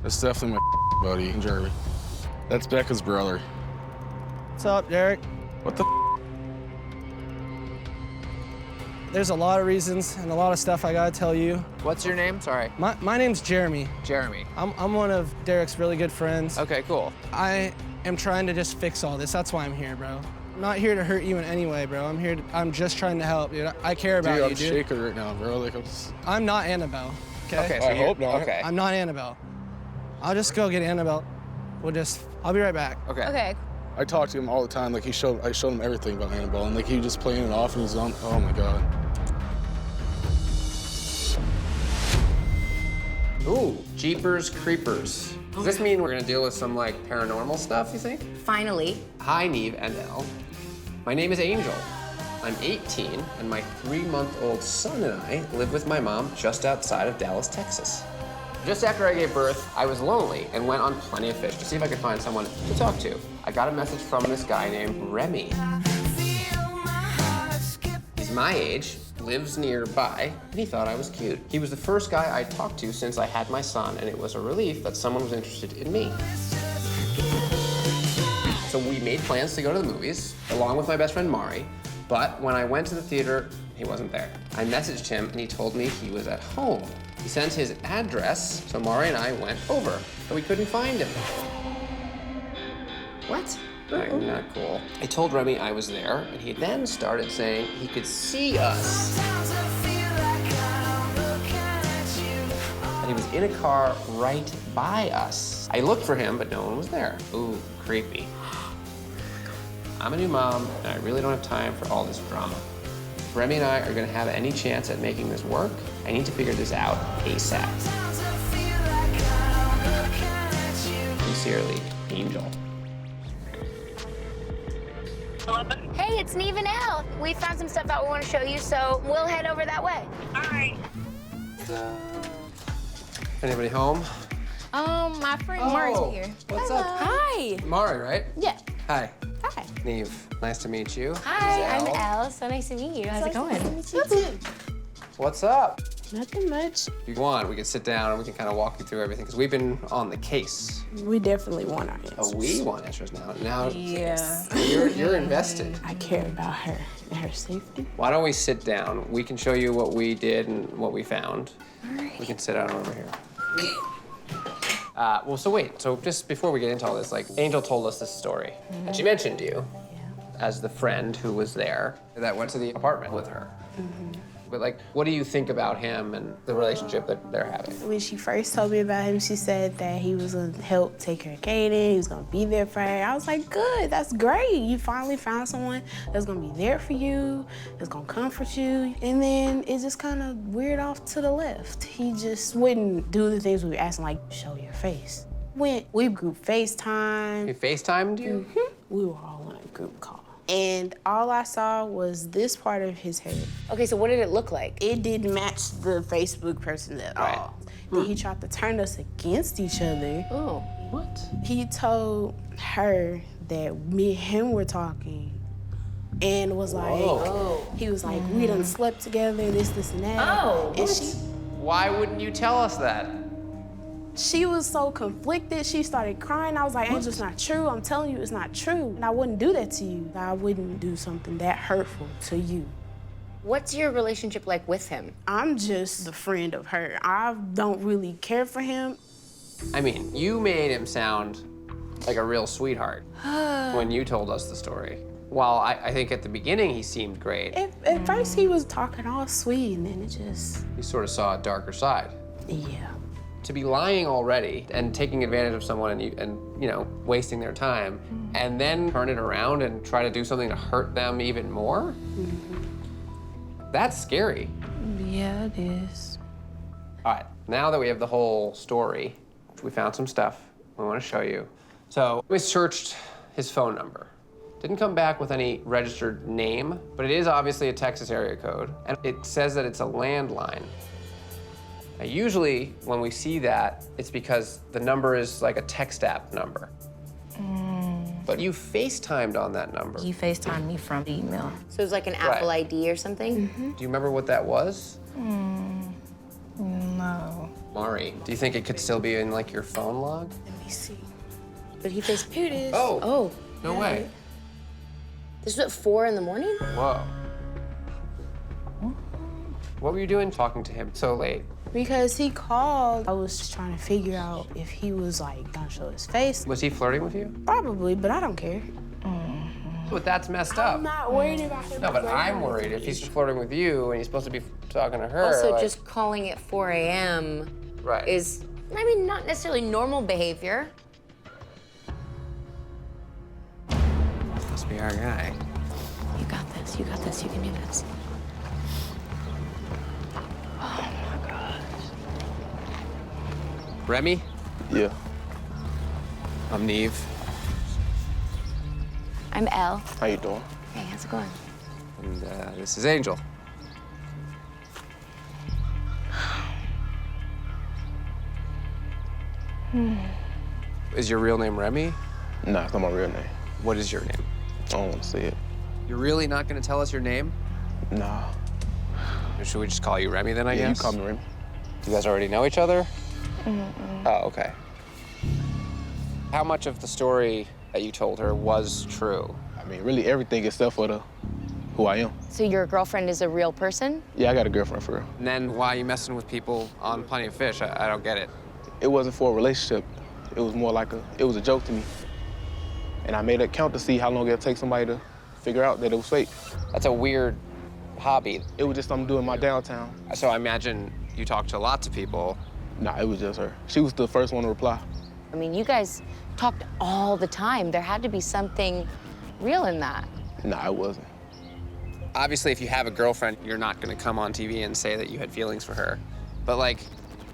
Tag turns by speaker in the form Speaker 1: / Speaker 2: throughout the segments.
Speaker 1: That's definitely my buddy, Jeremy. That's Becca's brother.
Speaker 2: What's up, Derek?
Speaker 1: What the
Speaker 2: There's a lot of reasons and a lot of stuff I gotta tell you.
Speaker 3: What's your name? Sorry.
Speaker 2: My name's Jeremy.
Speaker 3: Jeremy.
Speaker 2: I'm one of Derek's really good friends.
Speaker 3: Okay, cool.
Speaker 2: I am trying to just fix all this. That's why I'm here, bro. I'm not here to hurt you in any way, bro. I'm just trying to help, dude. I care about
Speaker 1: Dude,
Speaker 2: you,
Speaker 1: I'm
Speaker 2: dude.
Speaker 1: shaking right now, bro. Like,
Speaker 2: I'm not Annabelle, okay?
Speaker 3: Okay, so
Speaker 1: I hope not.
Speaker 3: Okay.
Speaker 2: I'm not Annabelle. I'll just go get Annabelle. I'll be right back.
Speaker 3: Okay.
Speaker 4: Okay.
Speaker 1: I talk to him all the time. Like, I showed him everything about Annabelle, and like he just playing it off, and he's on. Oh my god.
Speaker 3: Ooh, Jeepers Creepers. Does this mean we're gonna deal with some like paranormal stuff, you think?
Speaker 4: Finally.
Speaker 3: Hi, Neve and Elle. My name is Angel. I'm 18, and my 3-month-old son and I live with my mom just outside of Dallas, Texas. Just after I gave birth, I was lonely and went on Plenty of Fish to see if I could find someone to talk to. I got a message from this guy named Remy. He's my age, lives nearby, and he thought I was cute. He was the first guy I talked to since I had my son, and it was a relief that someone was interested in me. So we made plans to go to the movies, along with my best friend Mari, but when I went to the theater, he wasn't there. I messaged him, and he told me he was at home. He sent his address, so Mari and I went over, but we couldn't find him. What? Not cool. I told Remy I was there, and he then started saying he could see us. And he was in a car right by us. I looked for him, but no one was there. Ooh, creepy. I'm a new mom, and I really don't have time for all this drama. If Remy and I are gonna have any chance at making this work, I need to figure this out ASAP. Sincerely, Angel.
Speaker 4: Hey, it's Neve and Elle. We found some stuff out we want to show you, so we'll head over that way.
Speaker 5: All right.
Speaker 3: Anybody home?
Speaker 4: My friend Mari's here.
Speaker 3: What's up?
Speaker 4: Hi.
Speaker 3: Mari, right?
Speaker 4: Yeah.
Speaker 3: Hi.
Speaker 4: Hi.
Speaker 3: Neve, nice to meet you.
Speaker 4: Hi,
Speaker 3: This
Speaker 4: I'm
Speaker 3: is Elle.
Speaker 4: Elle. So nice to meet you. How's it going?
Speaker 3: What's up?
Speaker 6: Nothing much.
Speaker 3: If you want, we can sit down and we can kind of walk you through everything, because we've been on the case.
Speaker 6: We definitely want our answers.
Speaker 3: Oh, we want answers now. Now,
Speaker 6: Yeah.
Speaker 3: you're invested.
Speaker 6: I care about her and her safety.
Speaker 3: Why don't we sit down? We can show you what we did and what we found. We can sit down over here. Well, so wait. So just before we get into all this, like, Angel told us this story, and she mentioned you as the friend who was there that went to the apartment with her. But like, what do you think about him and the relationship that they're having?
Speaker 6: When she first told me about him, she said that he was gonna help take care of Kaden, he was gonna be there for her. I was like, good, that's great. You finally found someone that's gonna be there for you, that's gonna comfort you. And then it just kind of veered off to the left. He just wouldn't do the things we were asking, like, show your face. We group FaceTime.
Speaker 3: He FaceTimed you?
Speaker 6: We were all on a group call. And all I saw was this part of his head.
Speaker 4: Okay, so what did it look like?
Speaker 6: It didn't match the Facebook person at all. Then he tried to turn us against each other.
Speaker 4: Oh.
Speaker 3: What?
Speaker 6: He told her that me and him were talking and was like, he was like, we done slept together, this, and that.
Speaker 4: Oh,
Speaker 6: and
Speaker 3: Why wouldn't you tell us that?
Speaker 6: she was so conflicted, she started crying. I was like, Angel, it's not true. I'm telling you, it's not true. And I wouldn't do that to you. I wouldn't do something that hurtful to you.
Speaker 4: What's your relationship like with him?
Speaker 6: I'm just the friend of her. I don't really care for him.
Speaker 3: I mean, you made him sound like a real sweetheart when you told us the story. While I think at the beginning he seemed great,
Speaker 6: At first he was talking all sweet, and then it just,
Speaker 3: you sort of saw a darker side.
Speaker 6: yeah.
Speaker 3: To be lying already and taking advantage of someone and you know, wasting their time, and then turn it around and try to do something to hurt them even more, that's scary.
Speaker 6: Yeah, it is.
Speaker 3: All right, now that we have the whole story, we found some stuff we want to show you. So we searched his phone number. Didn't come back with any registered name, but it is obviously a Texas area code, and it says that it's a landline. Now, usually when we see that, it's because the number is like a text app number. But you FaceTimed on that number.
Speaker 7: He FaceTimed me from email.
Speaker 4: So it was like an Apple ID or something?
Speaker 3: Do you remember what that was?
Speaker 7: No.
Speaker 3: Mari, Maury. Do you think it could still be in like your phone log?
Speaker 6: Let me see. But he faced. Here it is.
Speaker 3: Oh.
Speaker 4: Oh,
Speaker 3: No way.
Speaker 4: this was at 4 in the morning?
Speaker 3: Whoa. What were you doing talking to him so late?
Speaker 6: Because he called. I was just trying to figure out if he was like gonna show his face.
Speaker 3: Was he flirting with you?
Speaker 6: Probably, but I don't care.
Speaker 3: But that's messed up.
Speaker 6: I'm not worried about him.
Speaker 3: No, but I'm worried if he's flirting with you and he's supposed to be talking to her.
Speaker 4: Also,
Speaker 3: like-
Speaker 4: just calling at 4 a.m.
Speaker 3: right.
Speaker 4: is, I mean, not necessarily normal behavior.
Speaker 3: Must be our guy.
Speaker 4: You got this, you got this, you can do this.
Speaker 3: Remy,
Speaker 1: Yeah.
Speaker 3: I'm Neve.
Speaker 4: I'm Elle.
Speaker 1: How you doing?
Speaker 4: Hey, how's it going?
Speaker 3: And this is Angel. Is your real name Remy?
Speaker 1: Nah, it's not my real name.
Speaker 3: What is your name?
Speaker 1: I don't want to say it.
Speaker 3: You're really not gonna tell us your name?
Speaker 1: Nah.
Speaker 3: Or should we just call you Remy then, I
Speaker 1: Yeah,
Speaker 3: guess?
Speaker 1: you call me Remy.
Speaker 3: You guys already know each other? Oh, okay. How much of the story that you told her was true?
Speaker 1: I mean, really everything except for who I am.
Speaker 4: So your girlfriend is a real person?
Speaker 1: Yeah, I got a girlfriend for real.
Speaker 3: And then why are you messing with people on Plenty of Fish? I don't get it.
Speaker 1: It wasn't for a relationship. It was more like it was a joke to me. And I made a count to see how long it'd take somebody to figure out that it was fake.
Speaker 3: That's a weird hobby.
Speaker 1: It was just something to do in my downtown.
Speaker 3: So I imagine you talk to lots of people.
Speaker 1: Nah, it was just her. She was the first one to reply.
Speaker 4: I mean, you guys talked all the time. There had to be something real in that.
Speaker 1: Nah, it wasn't.
Speaker 3: Obviously, if you have a girlfriend, you're not gonna come on TV and say that you had feelings for her. But like,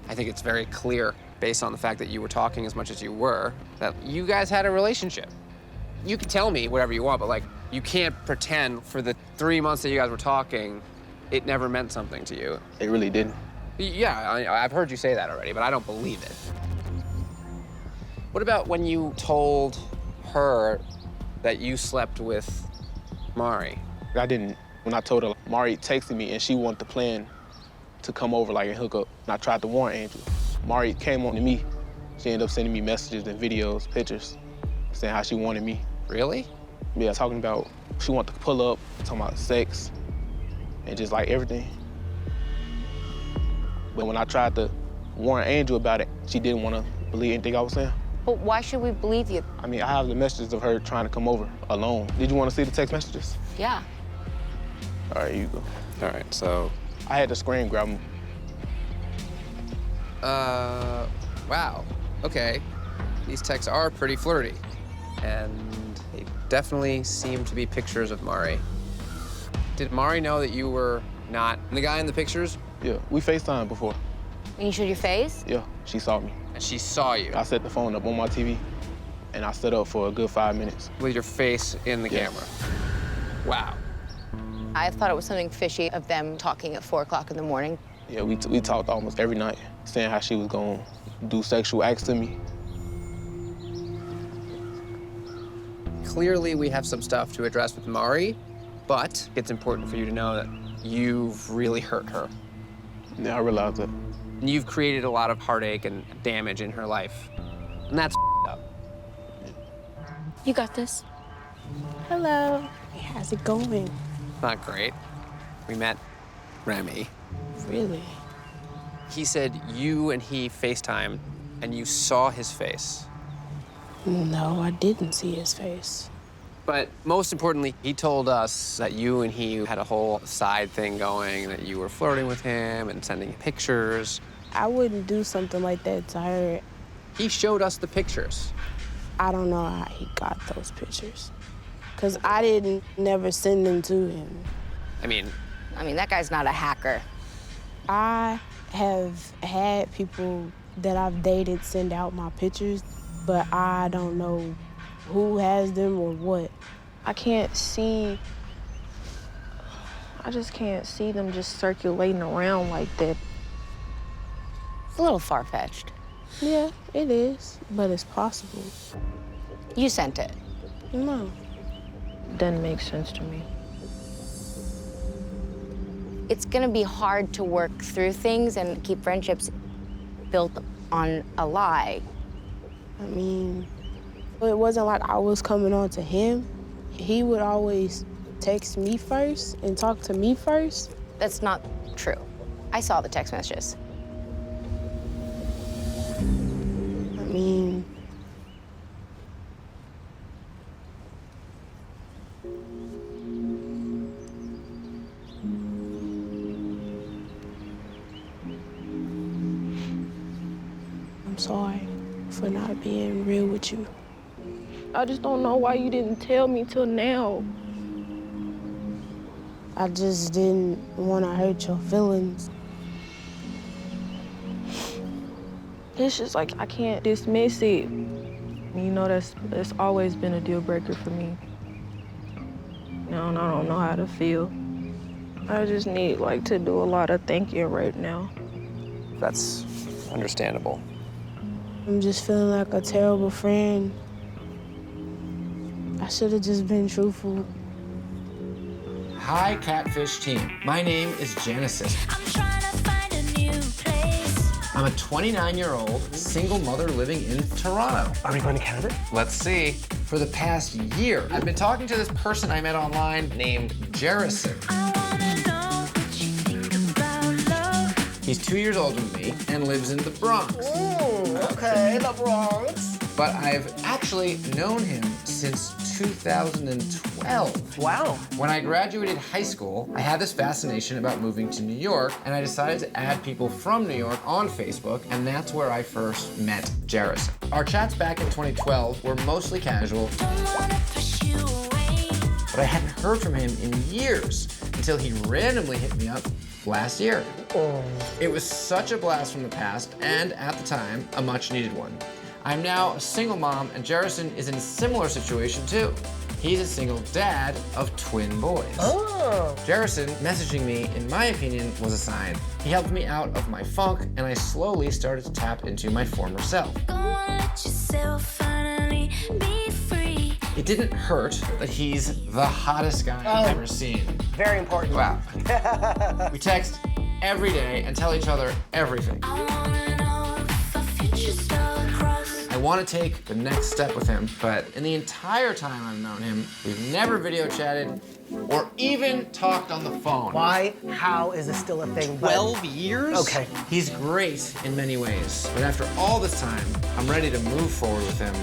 Speaker 3: I think it's very clear, based on the fact that you were talking as much as you were, that you guys had a relationship. You can tell me whatever you want, but like, you can't pretend for the 3 months that you guys were talking, it never meant something to you.
Speaker 1: It really didn't.
Speaker 3: Yeah, I've heard you say that already, but I don't believe it. What about when you told her that you slept with Maury?
Speaker 1: I didn't. When I told her, Mari texted me and she wanted to plan to come over like and hook up. And I tried to warn Angel. Mari came on to me. She ended up sending me messages and videos, pictures, saying how she wanted me.
Speaker 3: Really?
Speaker 1: Yeah, talking about she wanted to pull up, talking about sex, and just like everything. But when I tried to warn Angel about it, she didn't want to believe anything I was saying.
Speaker 4: But why should we believe you?
Speaker 1: I mean, I have the messages of her trying to come over alone. Did you want to see the text messages?
Speaker 4: Yeah.
Speaker 1: All right, here you go.
Speaker 3: All right, so.
Speaker 1: I had to screen grab them.
Speaker 3: Wow. Okay. These texts are pretty flirty. And they definitely seem to be pictures of Maury. Did Maury know that you were not the guy in the pictures?
Speaker 1: Yeah, we FaceTimed before.
Speaker 4: And you showed your face?
Speaker 1: Yeah, she saw me.
Speaker 3: And she saw you
Speaker 1: I set the phone up on my TV, and I stood up for a good 5 minutes.
Speaker 3: with your face in the
Speaker 1: Yeah.
Speaker 3: camera. Wow.
Speaker 4: I thought it was something fishy of them talking at 4 o'clock in the morning.
Speaker 1: Yeah, we talked almost every night, saying how she was gonna do sexual acts to me.
Speaker 3: Clearly, we have some stuff to address with Maury, but it's important for you to know that you've really hurt her.
Speaker 1: Yeah, I realized that.
Speaker 3: And you've created a lot of heartache and damage in her life. And that's up.
Speaker 4: You got this.
Speaker 6: Hello. Hey, how's it going?
Speaker 3: Not great. We met Remy.
Speaker 6: Really?
Speaker 3: He said you and he FaceTimed and you saw his face.
Speaker 6: No, I didn't see his face.
Speaker 3: But most importantly, he told us that you and he had a whole side thing going, that you were flirting with him and sending pictures.
Speaker 6: I wouldn't do something like that to her.
Speaker 3: He showed us the pictures.
Speaker 6: I don't know how he got those pictures. Because I didn't never send them to him.
Speaker 3: I mean,
Speaker 4: that guy's not a hacker.
Speaker 6: I have had people that I've dated send out my pictures, but I don't know who has them or what.
Speaker 7: I just can't see them just circulating around like that.
Speaker 4: It's a little far-fetched.
Speaker 6: Yeah, it is, but it's possible.
Speaker 4: You sent it.
Speaker 6: No.
Speaker 7: Doesn't make sense to me.
Speaker 4: It's gonna be hard to work through things and keep friendships built on a lie.
Speaker 6: I mean, it wasn't like I was coming on to him. He would always text me first and talk to me first.
Speaker 4: That's not true. I saw the text messages.
Speaker 6: I mean, I'm sorry for not being real with you.
Speaker 7: I just don't know why you didn't tell me till now.
Speaker 6: I just didn't want to hurt your feelings.
Speaker 7: It's just like I can't dismiss it. You know, that's always been a deal breaker for me. Now I don't know how to feel. I just need like to do a lot of thinking right now.
Speaker 3: That's understandable.
Speaker 6: I'm just feeling like a terrible friend. I should have just been truthful.
Speaker 5: Hi, Catfish team. My name is Jarrison.
Speaker 8: I'm trying to find a new place.
Speaker 5: I'm a 29-year-old single mother living in Toronto.
Speaker 9: Are we going to Canada?
Speaker 3: Let's see.
Speaker 5: For the past year, I've been talking to this person I met online named Jarrison.
Speaker 8: I wanna know what you think about love.
Speaker 5: He's 2 years older than me and lives in the Bronx.
Speaker 9: Ooh, okay, the Bronx.
Speaker 5: But I've actually known him since 2012.
Speaker 9: Wow.
Speaker 5: When I graduated high school, I had this fascination about moving to New York, and I decided to add people from New York on Facebook, and that's where I first met Jarrison. Our chats back in 2012 were mostly casual,
Speaker 8: Don't wanna push you away.
Speaker 5: but I hadn't heard from him in years until he randomly hit me up last year. It was such a blast from the past, and at the time, a much needed one. I'm now a single mom, and Jarrison is in a similar situation too. He's a single dad of twin boys.
Speaker 9: Oh.
Speaker 5: Jarrison messaging me, in my opinion, was a sign. He helped me out of my funk, and I slowly started to tap into my former self.
Speaker 8: Go on, let yourself finally be free.
Speaker 5: It didn't hurt that he's the hottest guy I've ever seen.
Speaker 9: Very important.
Speaker 5: Wow. We text every day and tell each other everything.
Speaker 8: I wanna know if our future's star-crossed.
Speaker 5: I want to take the next step with him, but in the entire time I've known him, we've never video chatted or even talked on the phone.
Speaker 9: Why? How is this still a thing?
Speaker 3: 12 years?
Speaker 9: Okay.
Speaker 5: He's great in many ways, but after all this time, I'm ready to move forward with him.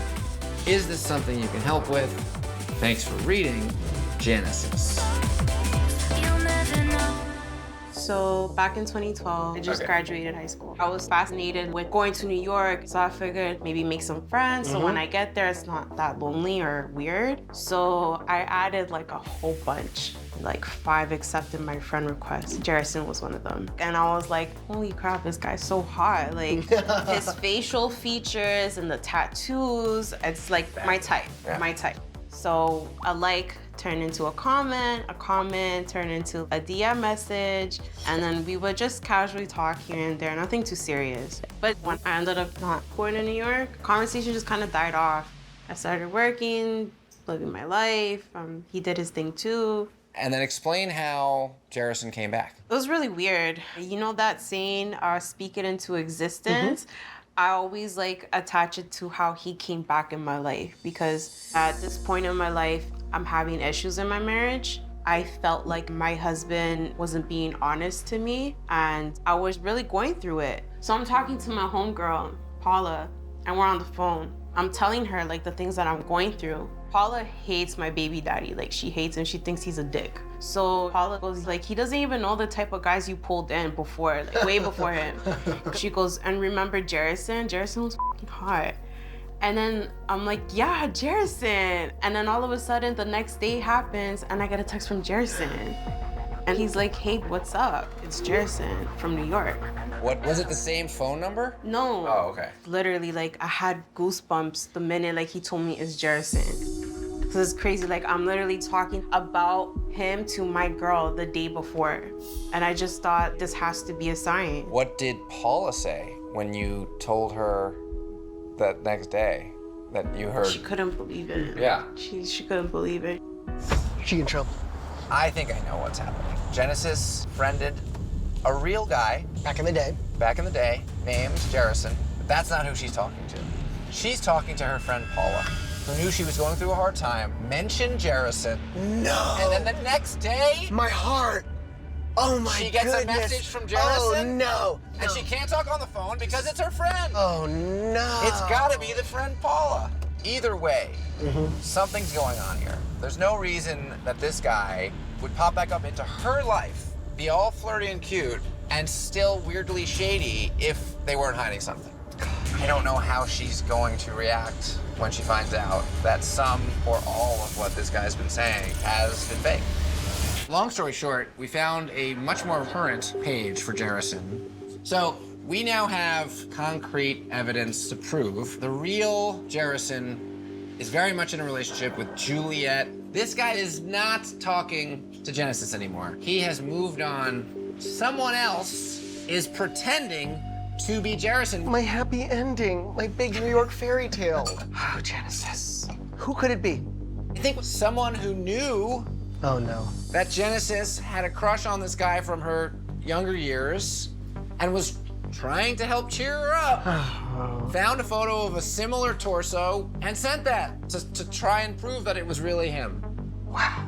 Speaker 5: Is this something you can help with? Thanks for reading, Genesis.
Speaker 8: You'll never know.
Speaker 10: So back in 2012, I just graduated high school. I was fascinated with going to New York, so I figured maybe make some friends. So when I get there, it's not that lonely or weird. So I added like a whole bunch. Like 5 accepted my friend requests. Jarrison was one of them. And I was like, holy crap, this guy's so hot. Like his facial features and the tattoos, it's like my type, my type. So a like turned into a comment turned into a DM message, and then we would just casually talk here and there, nothing too serious. But when I ended up not going to New York, conversation just kind of died off. I started working, living my life. He did his thing too.
Speaker 5: And then explain how Jarrison came back.
Speaker 10: It was really weird. You know that saying, speak it into existence? I always like attach it to how he came back in my life, because at this point in my life, I'm having issues in my marriage. I felt like my husband wasn't being honest to me, and I was really going through it. So I'm talking to my homegirl, Paula, and we're on the phone. I'm telling her like the things that I'm going through. Paula hates my baby daddy. Like, she hates him. She thinks he's a dick. So Paula goes like, he doesn't even know the type of guys you pulled in before, like way before him. She goes, and remember Jarrison? Jarrison was fucking hot. And then I'm like, yeah, Jarrison. And then all of a sudden the next day happens and I get a text from Jarrison. And he's like, hey, what's up? It's Jarrison from New York.
Speaker 5: What, was it the same phone number?
Speaker 10: No.
Speaker 5: Oh, okay.
Speaker 10: Literally, like, I had goosebumps the minute like he told me it's Jarrison. So it's crazy, like I'm literally talking about him to my girl the day before. And I just thought this has to be a sign.
Speaker 5: What did Paula say when you told her that next day that you heard?
Speaker 10: She couldn't believe it.
Speaker 5: Yeah.
Speaker 10: She couldn't believe it.
Speaker 9: She in trouble.
Speaker 5: I think I know what's happening. Genesis friended a real guy
Speaker 9: Back in the day.
Speaker 5: named Jarrison, but that's not who she's talking to. She's talking to her friend Paula, who knew she was going through a hard time, mentioned Jarrison.
Speaker 9: No.
Speaker 5: And then the next day,
Speaker 9: My heart. Oh my
Speaker 5: she gets
Speaker 9: goodness.
Speaker 5: a message from
Speaker 9: Oh
Speaker 5: Jarrison.
Speaker 9: no.
Speaker 5: And she can't talk on the phone because it's her friend.
Speaker 9: Oh no.
Speaker 5: It's gotta be the friend Paula. Either way, something's going on here. There's no reason that this guy would pop back up into her life, be all flirty and cute, and still weirdly shady if they weren't hiding something. I don't know how she's going to react when she finds out that some or all of what this guy's been saying has been fake. Long story short, we found a much more current page for Jarrison. So we now have concrete evidence to prove the real Jarrison is very much in a relationship with Juliet. This guy is not talking to Genesis anymore. He has moved on. Someone else is pretending to be Jarrison.
Speaker 9: My happy ending. My big New York fairy tale.
Speaker 5: Oh, Genesis.
Speaker 9: Who could it be?
Speaker 5: I think someone who knew
Speaker 9: Oh no.
Speaker 5: that Genesis had a crush on this guy from her younger years and was trying to help cheer her up. Found a photo of a similar torso and sent that to try and prove that it was really him. Wow.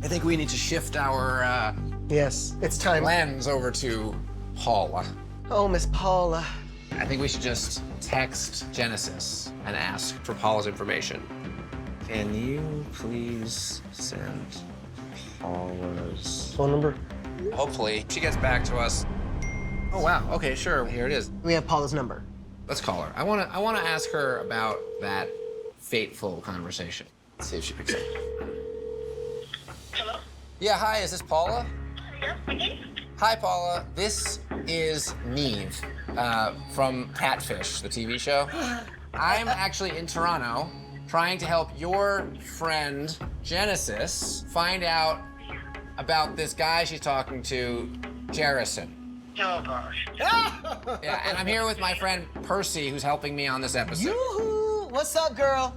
Speaker 5: I think we need to shift our
Speaker 9: Yes, it's time.
Speaker 5: lens over to Paula.
Speaker 9: Oh, Miss Paula.
Speaker 5: I think we should just text Genesis and ask for Paula's information. Can you please send Paula's
Speaker 9: Phone number?
Speaker 5: Hopefully, she gets back to us. Oh wow. Okay, sure. Here it is.
Speaker 9: We have Paula's number.
Speaker 5: Let's call her. I wanna ask her about that fateful conversation. Let's see if she picks up.
Speaker 11: Hello?
Speaker 5: Yeah. Hi. Is this Paula?
Speaker 11: Yes, speaking.
Speaker 5: Hi, Paula. This is Neve from Catfish, the TV show. I'm actually in Toronto trying to help your friend Genesis find out about this guy she's talking to, Jarrison.
Speaker 11: Oh gosh.
Speaker 5: Yeah, and I'm here with my friend Percy, who's helping me on this episode.
Speaker 9: Yoo-hoo! What's up, girl?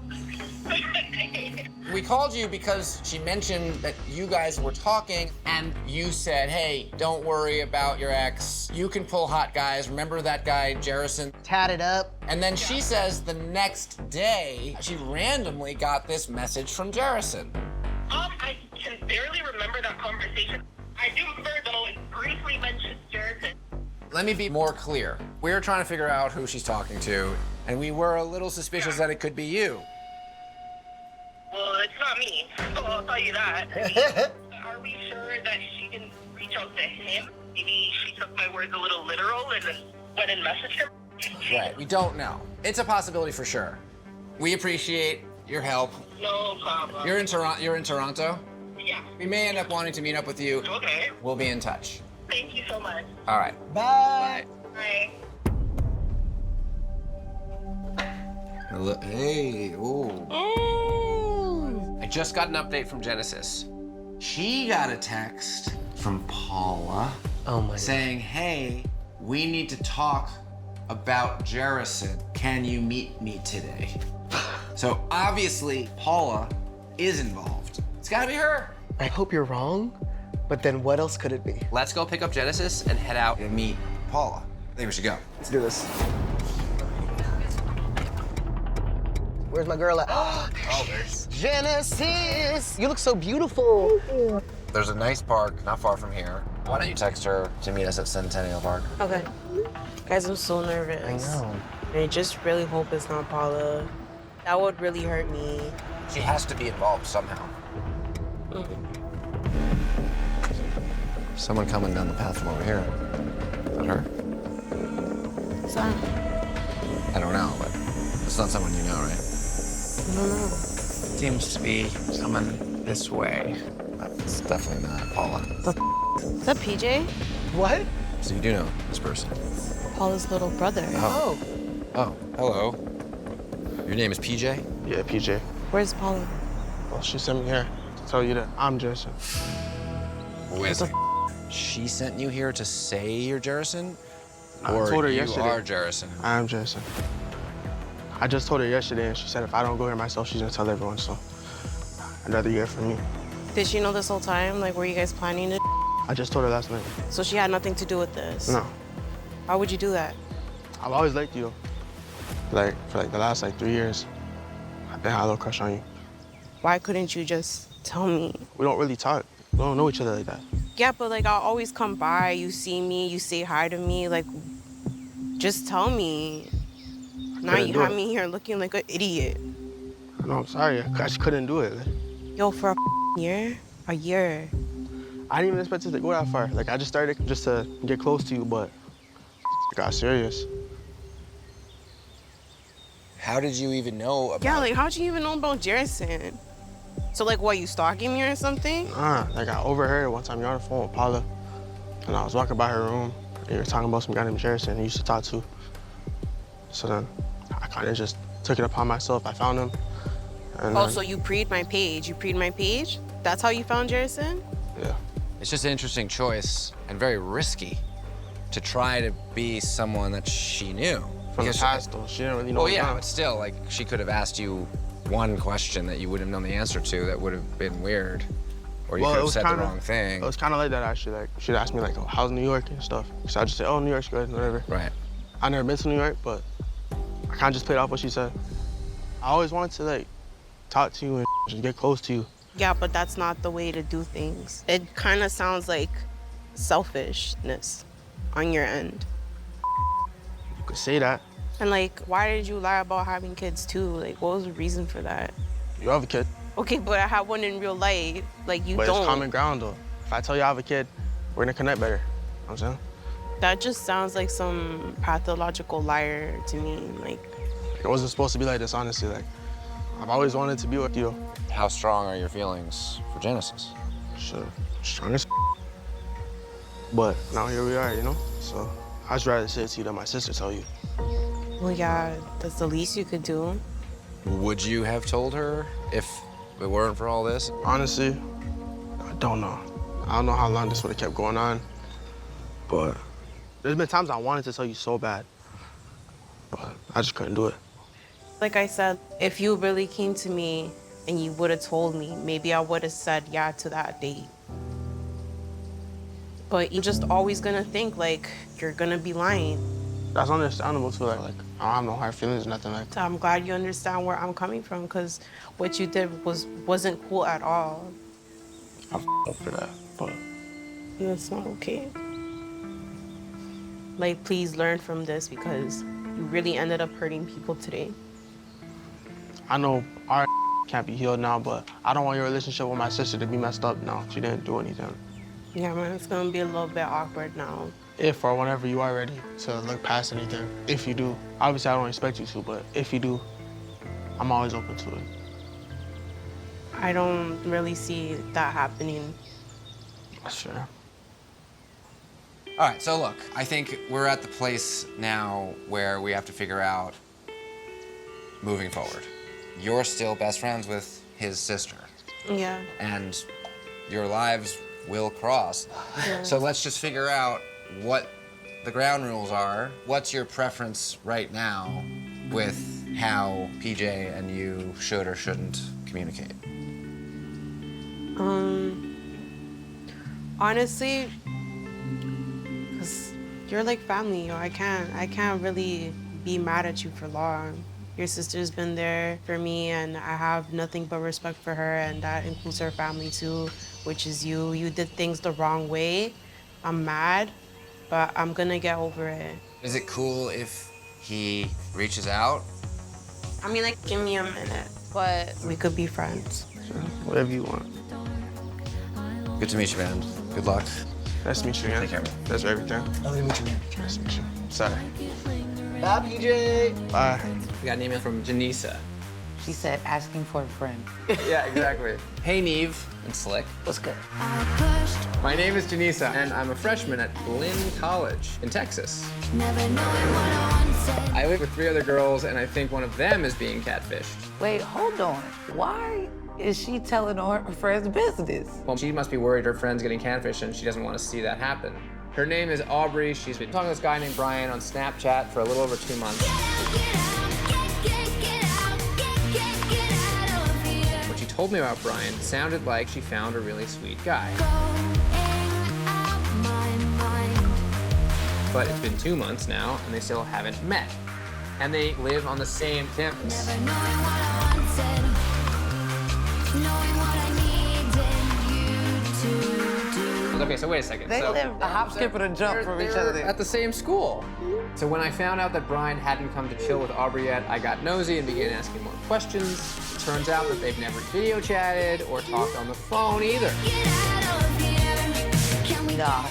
Speaker 5: We called you because she mentioned that you guys were talking, and you said, hey, don't worry about your ex. You can pull hot guys. Remember that guy, Jarrison?
Speaker 9: Tatted up.
Speaker 5: And then she says the next day, she randomly got this message from Jarrison.
Speaker 11: I can barely remember that conversation. I do remember, though, it briefly mentioned Jarrison.
Speaker 5: Let me be more clear. We're trying to figure out who she's talking to, and we were a little suspicious that it could be you.
Speaker 11: Well, it's not me, so I'll tell you that. Are we sure that she didn't reach out to him? Maybe she took my words a little literal and then went and messaged him?
Speaker 5: Right, we don't know. It's a possibility for sure. We appreciate your help.
Speaker 11: No problem.
Speaker 5: You're in Toronto?
Speaker 11: Yeah.
Speaker 5: We may end up wanting to meet up with you.
Speaker 11: Okay.
Speaker 5: We'll be in touch.
Speaker 11: Thank you so much.
Speaker 5: All right.
Speaker 9: Bye.
Speaker 11: Bye.
Speaker 5: Hey, ooh. I just got an update from Genesis. She got a text from Paula
Speaker 9: Oh my
Speaker 5: saying, hey, we need to talk about Jarrison. Can you meet me today? So obviously, Paula is involved. It's gotta be her.
Speaker 9: I hope you're wrong, but then what else could it be?
Speaker 3: Let's go pick up Genesis and head out.
Speaker 5: And meet Paula. I think we should go.
Speaker 9: Let's do this. Where's my girl at? Oh,
Speaker 5: there's.
Speaker 9: Genesis! You look so beautiful.
Speaker 5: There's a nice park not far from here. Why don't you text her to meet us at Centennial Park?
Speaker 10: Okay. Guys, I'm so nervous.
Speaker 9: I know.
Speaker 10: I just really hope it's not Paula. That would really hurt me.
Speaker 5: She has to be involved somehow. Someone coming down the path from over here. Is that her?
Speaker 10: What's that?
Speaker 5: I don't know, but it's not someone you know, right?
Speaker 10: I don't know.
Speaker 3: Seems to be coming this way.
Speaker 5: It's definitely not Paula.
Speaker 10: Is that PJ?
Speaker 9: What?
Speaker 5: So you do know this person?
Speaker 10: Paula's little brother.
Speaker 9: Oh.
Speaker 5: Oh, hello. Your name is PJ?
Speaker 1: Yeah, PJ.
Speaker 10: Where's Paula?
Speaker 1: Well, she sent me here to tell you that I'm Jarrison.
Speaker 5: Wait a second. She sent you here to say you're Jarrison?
Speaker 1: I
Speaker 5: Or
Speaker 1: told her
Speaker 5: you
Speaker 1: yesterday.
Speaker 5: are Jarrison?
Speaker 1: I'm Jarrison. I just told her yesterday, and she said if I don't go here myself, she's gonna tell everyone, so I'd rather you hear from me.
Speaker 10: Did she know this whole time? Like, were you guys planning to?
Speaker 12: I just told her last night.
Speaker 10: So she had nothing to do with this?
Speaker 12: No.
Speaker 10: Why would you do that?
Speaker 12: I've always liked you. Like, for like the last like 3 years, I've been had a little crush on you.
Speaker 10: Why couldn't you just tell me?
Speaker 12: We don't really talk. We don't know each other like that.
Speaker 10: Yeah, but like I'll always come by, you see me, you say hi to me, like, just tell me. Now you have me here looking like an idiot.
Speaker 12: No, I'm sorry. I just couldn't do it.
Speaker 10: Yo, for a year? A year.
Speaker 12: I didn't even expect it to go that far. Like, I just started just to get close to you, but it got serious.
Speaker 13: How did you even know about...
Speaker 10: Yeah, like, how'd you even know about Jarrison? So, like, what, you stalking me or something?
Speaker 12: Like, I overheard one time you're on the phone with Paula, and I was walking by her room, and you were talking about some guy named Jarrison you used to talk to. So then, I kind of just took it upon myself. I found him, and
Speaker 10: Oh, so you pre'd my page. You pre'd my page? That's how you found Jarrison?
Speaker 12: Yeah.
Speaker 13: It's just an interesting choice and very risky to try to be someone that she knew.
Speaker 12: From the past, though, she didn't really know.
Speaker 13: Oh, yeah, but still, like, she could have asked you one question that you wouldn't have known the answer to that would have been weird. Or you could have said the wrong thing.
Speaker 12: It was kind of like that, actually. Like, she'd ask me, like, oh, how's New York and stuff. So I'd just say, oh, New York's good, whatever.
Speaker 13: Right.
Speaker 12: I've never been to New York, but I kind of just played off what she said. I always wanted to, like, talk to you and just get close to you.
Speaker 10: Yeah, but that's not the way to do things. It kind of sounds like selfishness on your end.
Speaker 12: You could say that.
Speaker 10: And like, why did you lie about having kids too? Like, what was the reason for that?
Speaker 12: You have a kid.
Speaker 10: Okay, but I have one in real life. Like, you
Speaker 12: But
Speaker 10: don't.
Speaker 12: it's common ground, though. If I tell you I have a kid, we're gonna connect better. You know what I'm saying?
Speaker 10: That just sounds like some pathological liar to me. Like,
Speaker 12: It wasn't supposed to be like this, honestly. Like, I've always wanted to be with you.
Speaker 13: How strong are your feelings for Genesis?
Speaker 12: Sure, strong as But now here we are, you know? So I'd just rather say it to you than my sister tell you.
Speaker 10: well, yeah, that's the least you could do.
Speaker 13: Would you have told her if it weren't for all this?
Speaker 12: Honestly, I don't know. I don't know how long this would have kept going on, but there's been times I wanted to tell you so bad, but I just couldn't do it.
Speaker 10: Like I said, if you really came to me and you would have told me, maybe I would have said yeah to that date. But you're just always gonna think like you're gonna be lying.
Speaker 12: That's understandable too. Like I don't have no hard feelings, nothing like.
Speaker 10: So I'm glad you understand where I'm coming from, because what you did wasn't cool at all.
Speaker 12: I up for that, but
Speaker 10: it's not okay. Like, please learn from this, because you really ended up hurting people today.
Speaker 12: I know our can't be healed now, but I don't want your relationship with my sister to be messed up now. She didn't do anything.
Speaker 10: Yeah, man, it's gonna be a little bit awkward now.
Speaker 12: If or whenever you are ready to look past anything, if you do. Obviously, I don't expect you to, but if you do, I'm always open to it.
Speaker 10: I don't really see that happening.
Speaker 12: Sure.
Speaker 13: All right, so look, I think we're at the place now where we have to figure out moving forward. You're still best friends with his sister.
Speaker 10: Yeah.
Speaker 13: And your lives will cross.
Speaker 10: Yeah.
Speaker 13: So let's just figure out what the ground rules are. What's your preference right now with how PJ and you should or shouldn't communicate?
Speaker 10: Honestly, because you're like family, I can't really be mad at you for long. Your sister's been there for me, and I have nothing but respect for her, and that includes her family too, which is you. You did things the wrong way. I'm mad, but I'm gonna get over it.
Speaker 13: Is it cool if he reaches out?
Speaker 10: I mean, like, give me a minute, but we could be friends.
Speaker 12: Sure. Whatever you want.
Speaker 13: Good to meet you, man. Good luck.
Speaker 12: Nice to meet you again.
Speaker 13: Take care, man.
Speaker 12: That's everything.
Speaker 9: Lovely to meet you, man.
Speaker 12: Nice to meet you. Sorry.
Speaker 9: Bye, PJ.
Speaker 12: Bye.
Speaker 5: We got an email from Janisa.
Speaker 14: She said asking for a friend.
Speaker 5: Yeah, exactly. Hey, Neve and Slick.
Speaker 14: What's good?
Speaker 5: My name is Janisa, and I'm a freshman at Blinn College in Texas. I live with 3 other girls, and I think one of them is being catfished.
Speaker 14: Wait, hold on. Why is she telling all her friends' business?
Speaker 5: Well, she must be worried her friend's getting catfished, and she doesn't want to see that happen. Her name is Aubrey. She's been talking to this guy named Brian on Snapchat for a little over 2 months. What she told me about Brian sounded like she found a really sweet guy.
Speaker 3: but it's been 2 months now, and they still haven't met. And they live on the same campus.
Speaker 8: Never knowing what I wanted, knowing what I needed you to do.
Speaker 3: Okay, so wait a second.
Speaker 14: They
Speaker 3: so,
Speaker 14: live a hop, skip, and a jump from each other.
Speaker 3: At the same school. So when I found out that Brian hadn't come to chill with Aubrey yet, I got nosy and began asking more questions. It turns out that they've never video chatted or talked on the phone either.
Speaker 14: Nah,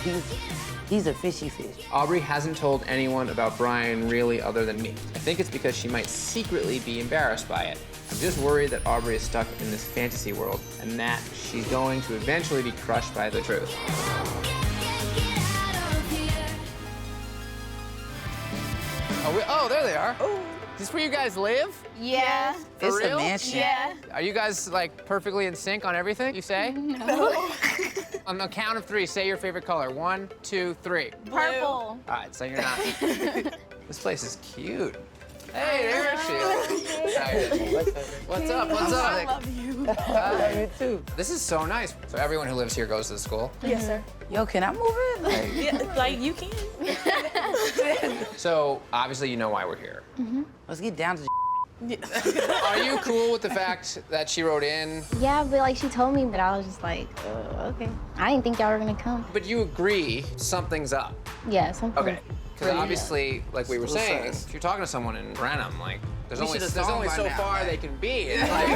Speaker 14: he's a fishy fish.
Speaker 3: Aubrey hasn't told anyone about Brian really other than me. I think it's because she might secretly be embarrassed by it. I'm just worried that Aubrey is stuck in this fantasy world and that she's going to eventually be crushed by the truth. Oh, there they are. Is this where you guys live?
Speaker 4: Yeah.
Speaker 3: For
Speaker 14: It's
Speaker 3: real?
Speaker 14: a mansion.
Speaker 4: Yeah.
Speaker 3: Are you guys like perfectly in sync on everything you say?
Speaker 4: No.
Speaker 3: On the count of 3, say your favorite color. 1, 2, 3.
Speaker 4: Purple.
Speaker 3: All right, so you're not. This place is cute. Hey, there she is. What's up? What's up?
Speaker 7: I love you.
Speaker 3: Hi.
Speaker 14: Me too.
Speaker 3: This is so nice. So everyone who lives here goes to the school.
Speaker 7: Yes, sir.
Speaker 14: Yo, can I move in? Like,
Speaker 7: Yeah, like you can.
Speaker 3: So obviously you know why we're here.
Speaker 14: let's get down to
Speaker 3: Are you cool with the fact that she wrote in?
Speaker 15: Yeah, but like she told me, but I was just like, okay. I didn't think y'all were gonna come.
Speaker 3: But you agree something's up.
Speaker 15: Yeah, something.
Speaker 3: Okay. Because
Speaker 15: Really
Speaker 3: obviously, like we were
Speaker 14: Still
Speaker 3: saying,
Speaker 14: sus.
Speaker 3: if you're talking to someone in Brenham, like there's
Speaker 14: We
Speaker 3: only
Speaker 14: should've known by
Speaker 3: so
Speaker 14: now,
Speaker 3: far
Speaker 14: right?
Speaker 3: they can be. It's like,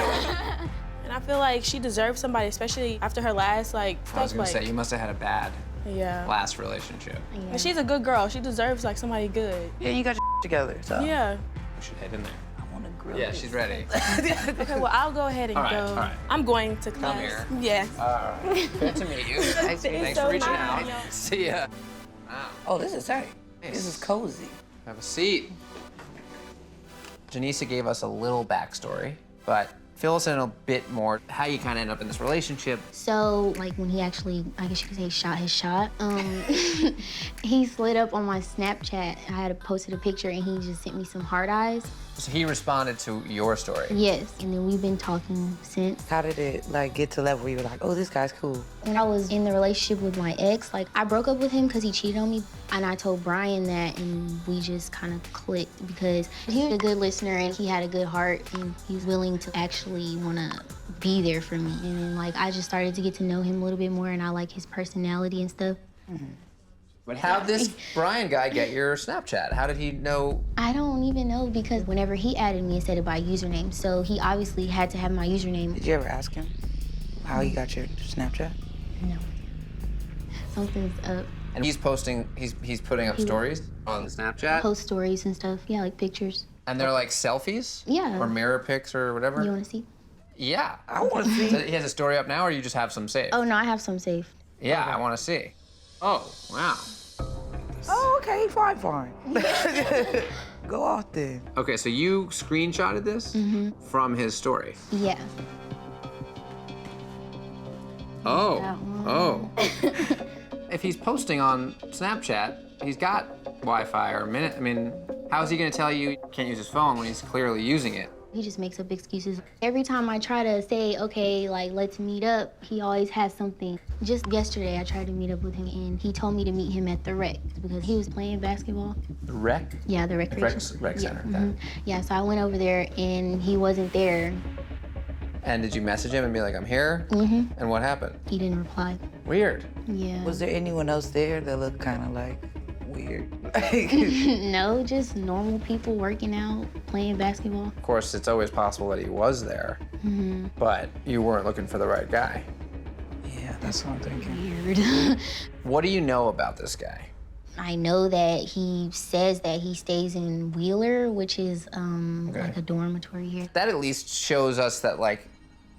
Speaker 7: And I feel like she deserves somebody, especially after her last like
Speaker 3: I was
Speaker 7: stuff.
Speaker 3: gonna
Speaker 7: Like,
Speaker 3: say you must have had a bad
Speaker 7: yeah.
Speaker 3: last relationship.
Speaker 7: And she's a good girl. She deserves like somebody good.
Speaker 14: Yeah, you got your together. So
Speaker 7: Yeah.
Speaker 3: We should head in there.
Speaker 14: I want to grill.
Speaker 3: Yeah,
Speaker 14: this.
Speaker 3: she's ready.
Speaker 7: Okay, well I'll go ahead and
Speaker 3: All right,
Speaker 7: go.
Speaker 3: all right.
Speaker 7: I'm going to class.
Speaker 3: Come here.
Speaker 7: Yes.
Speaker 3: All right. Good to meet you.
Speaker 14: Nice to meet you.
Speaker 3: Thanks
Speaker 7: so
Speaker 3: for reaching
Speaker 7: nice.
Speaker 3: out. See ya. Wow.
Speaker 14: Oh, this is tight.
Speaker 3: Nice.
Speaker 14: This is cozy.
Speaker 3: Have a seat. Janisa gave us a little backstory, but fill us in a bit more how you kind of end up in this relationship.
Speaker 15: So, like, when he actually, I guess you could say, shot his shot, he slid up on my Snapchat. I had posted a picture, and he just sent me some heart eyes.
Speaker 3: So he responded to your story.
Speaker 15: Yes, and then we've been talking since.
Speaker 14: How did it like get to the level where you were like, oh, this guy's cool?
Speaker 15: When I was in the relationship with my ex, like, I broke up with him because he cheated on me, and I told Brian that, and we just kind of clicked because he was a good listener, and he had a good heart, and he's willing to actually want to be there for me. And then, like, I just started to get to know him a little bit more, and I like his personality and stuff.
Speaker 3: But how'd this Brian guy get your Snapchat? How did he know?
Speaker 15: I don't even know because whenever he added me, it said it by username, so he obviously had to have my username.
Speaker 14: Did you ever ask him how he got your Snapchat?
Speaker 15: No. Something's up.
Speaker 3: And he's posting, he's putting up stories on Snapchat?
Speaker 15: Post stories and stuff, yeah, like pictures.
Speaker 3: And they're like selfies?
Speaker 15: Yeah.
Speaker 3: Or mirror pics or whatever?
Speaker 15: You want to see?
Speaker 3: Yeah.
Speaker 14: I want to see.
Speaker 3: So he has a story up now, or you just have some saved?
Speaker 15: Oh, no, I have some saved.
Speaker 3: Yeah, I want to see. Oh, wow.
Speaker 14: Oh, okay, fine. Go off then.
Speaker 3: Okay, so you screenshotted this from his story.
Speaker 15: Yeah.
Speaker 3: Oh,
Speaker 15: That one.
Speaker 3: oh. If he's posting on Snapchat, he's got Wi-Fi or minute. I mean, how is he gonna tell you can't use his phone when he's clearly using it?
Speaker 15: He just makes up excuses. Every time I try to say, okay, like, let's meet up, he always has something. Just yesterday, I tried to meet up with him, and he told me to meet him at the rec because he was playing basketball.
Speaker 3: The rec?
Speaker 15: Yeah, the recreation.
Speaker 3: Rec center.
Speaker 15: Yeah,
Speaker 3: Okay.
Speaker 15: yeah, so I went over there, and he wasn't there.
Speaker 3: And did you message him and be like, I'm here? And what happened?
Speaker 15: He didn't reply.
Speaker 3: Weird.
Speaker 15: Yeah.
Speaker 14: Was there anyone else there that looked kind of like weird?
Speaker 15: No, just normal people working out, playing basketball.
Speaker 3: Of course, it's always possible that he was there, but you weren't looking for the right guy.
Speaker 14: Yeah, that's what I'm thinking.
Speaker 15: Weird.
Speaker 3: What do you know about this guy?
Speaker 15: I know that he says that he stays in Wheeler, which is like a dormitory here.
Speaker 3: That at least shows us that, like,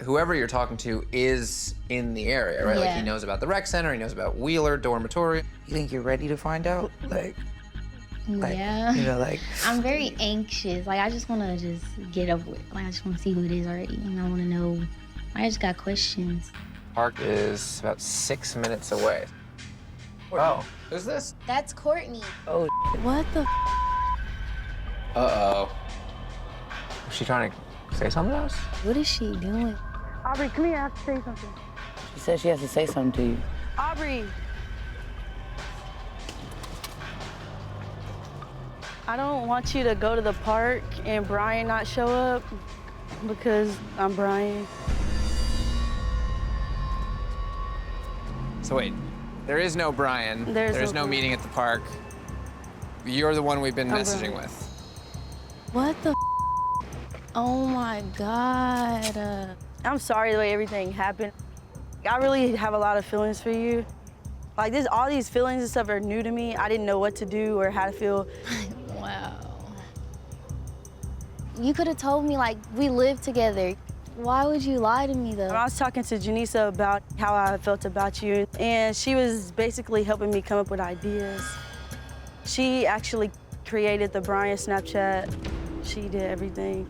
Speaker 3: whoever you're talking to is in the area, right? Like,
Speaker 15: Yeah.
Speaker 3: he knows about the rec center, he knows about Wheeler Dormitory.
Speaker 14: You think you're ready to find out? Like,
Speaker 15: Yeah.
Speaker 14: you know, like.
Speaker 15: I'm very anxious. Like, I just want to just get up with. Like, I just want to see who it is already, and I want to know. I just got questions.
Speaker 3: Park is about 6 minutes away. Oh, who's this?
Speaker 15: That's Courtney.
Speaker 14: Oh,
Speaker 7: What the?
Speaker 3: Uh-oh. Is she trying to say something to us?
Speaker 15: What is she doing?
Speaker 7: Aubrey, come here. I have to say something.
Speaker 14: she said she has to say something to you.
Speaker 7: Aubrey. I don't want you to go to the park and Brian not show up because I'm Brian.
Speaker 3: So wait, there is no Brian. There's no meeting at the park. You're the one we've been messaging with.
Speaker 7: What the Oh my God. I'm sorry the way everything happened. I really have a lot of feelings for you. Like all these feelings and stuff are new to me. I didn't know what to do or how to feel.
Speaker 15: Wow. You could have told me, like, we live together. Why would you lie to me, though?
Speaker 7: I was talking to Janisa about how I felt about you, and she was basically helping me come up with ideas. She actually created the Brian Snapchat. She did everything.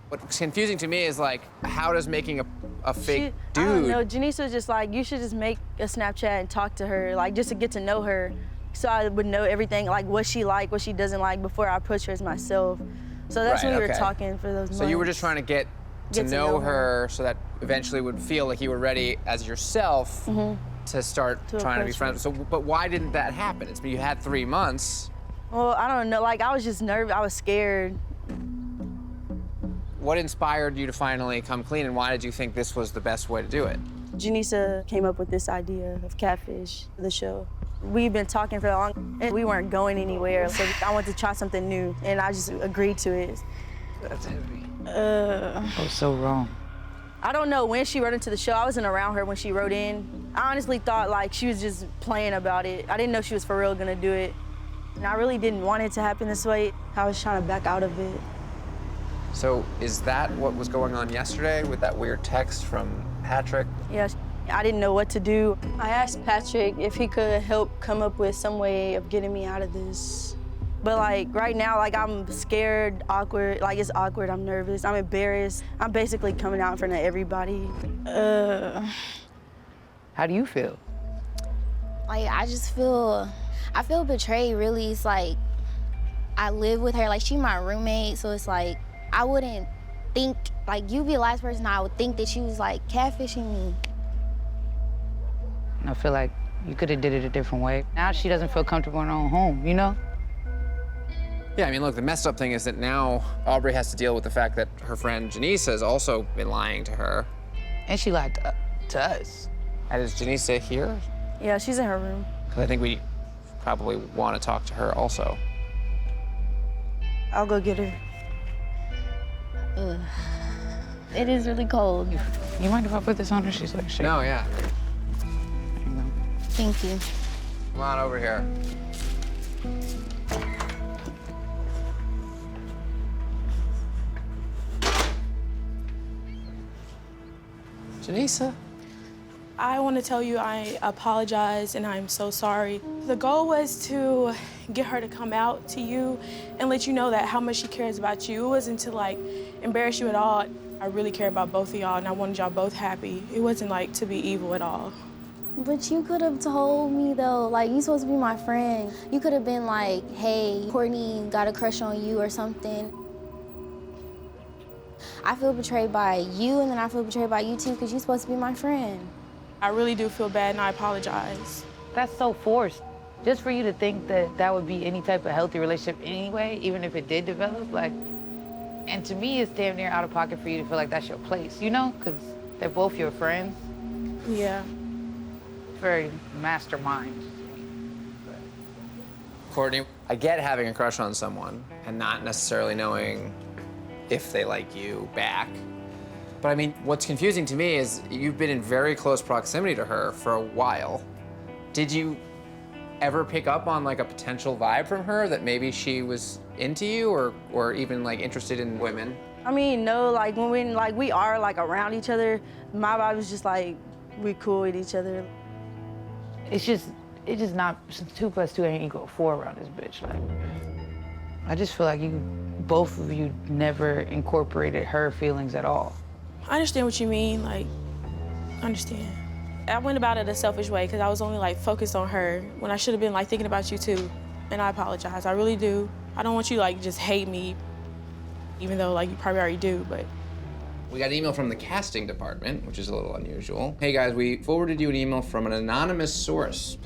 Speaker 3: What's confusing to me is, like, how does making a fake dude...
Speaker 7: I don't know, Janisa was just like, you should just make a Snapchat and talk to her, like, just to get to know her. So I would know everything, like what she like, what she doesn't like, before I approach her as myself. So that's when we were talking for those months.
Speaker 3: So you were just trying to get to know her so that eventually would feel like you were ready as yourself to start trying to be friends. So, but why didn't that happen? It's you had 3 months.
Speaker 7: Well, I don't know, like I was just nervous, I was scared.
Speaker 3: What inspired you to finally come clean, and why did you think this was the best way to do it?
Speaker 7: Janisa came up with this idea of Catfish, the show. We've been talking for long, and we weren't going anywhere, so I wanted to try something new, and I just agreed to it.
Speaker 14: That's heavy.
Speaker 16: I was so wrong.
Speaker 7: I don't know when she wrote into the show. I wasn't around her when she wrote in. I honestly thought like she was just playing about it. I didn't know she was for real gonna do it. And I really didn't want it to happen this way. I was trying to back out of it.
Speaker 3: So is that what was going on yesterday with that weird text from Patrick?
Speaker 7: Yeah, I didn't know what to do. I asked Patrick if he could help come up with some way of getting me out of this. But like right now, like I'm scared, awkward, like it's awkward, I'm nervous, I'm embarrassed. I'm basically coming out in front of everybody.
Speaker 16: How do you feel?
Speaker 15: Like, I feel betrayed, really. It's like, I live with her, like she my roommate, so it's like, I wouldn't think, like you'd be the last person I would think that she was like catfishing me.
Speaker 16: I feel like you could have did it a different way. Now she doesn't feel comfortable in her own home, you know?
Speaker 3: Yeah, I mean, look, the messed up thing is that now Aubrey has to deal with the fact that her friend Janisa has also been lying to her.
Speaker 16: And she lied to us.
Speaker 3: And is Janisa here?
Speaker 7: Yeah, she's in her room.
Speaker 3: Because I think we probably want to talk to her also.
Speaker 7: I'll go get her.
Speaker 15: Ugh. It is really cold.
Speaker 16: You mind if I put this on her? She's like, shit.
Speaker 3: No, yeah.
Speaker 15: Thank you.
Speaker 3: Come on over here. Janisa?
Speaker 17: I want to tell you I apologize and I'm so sorry. The goal was to get her to come out to you and let you know that how much she cares about you. It wasn't to like embarrass you at all. I really care about both of y'all and I wanted y'all both happy. It wasn't like to be evil at all.
Speaker 15: But you could have told me though, like you supposed to be my friend. You could have been like, hey, Courtney got a crush on you or something. I feel betrayed by you and then I feel betrayed by you too because you're supposed to be my friend.
Speaker 17: I really do feel bad and I apologize.
Speaker 16: That's so forced. Just for you to think that that would be any type of healthy relationship anyway, even if it did develop, like, and to me, it's damn near out of pocket for you to feel like that's your place, you know? Because they're both your friends.
Speaker 17: Yeah.
Speaker 16: Very mastermind.
Speaker 3: Courtney, I get having a crush on someone and not necessarily knowing if they like you back. But I mean, what's confusing to me is you've been in very close proximity to her for a while. Did you ever pick up on like a potential vibe from her that maybe she was into you or even like interested in women?
Speaker 7: I mean, no, like when we are like around each other, my vibe is just like, we cool with each other.
Speaker 16: It's just not 2 + 2 ain't equal 4 around this bitch. Like, I just feel like both of you never incorporated her feelings at all.
Speaker 17: I understand what you mean, like, I understand. I went about it a selfish way because I was only like focused on her when I should have been like thinking about you too. And I apologize, I really do. I don't want you to like just hate me, even though like you probably already do, but.
Speaker 3: We got an email from the casting department, which is a little unusual. Hey guys, we forwarded you an email from an anonymous source.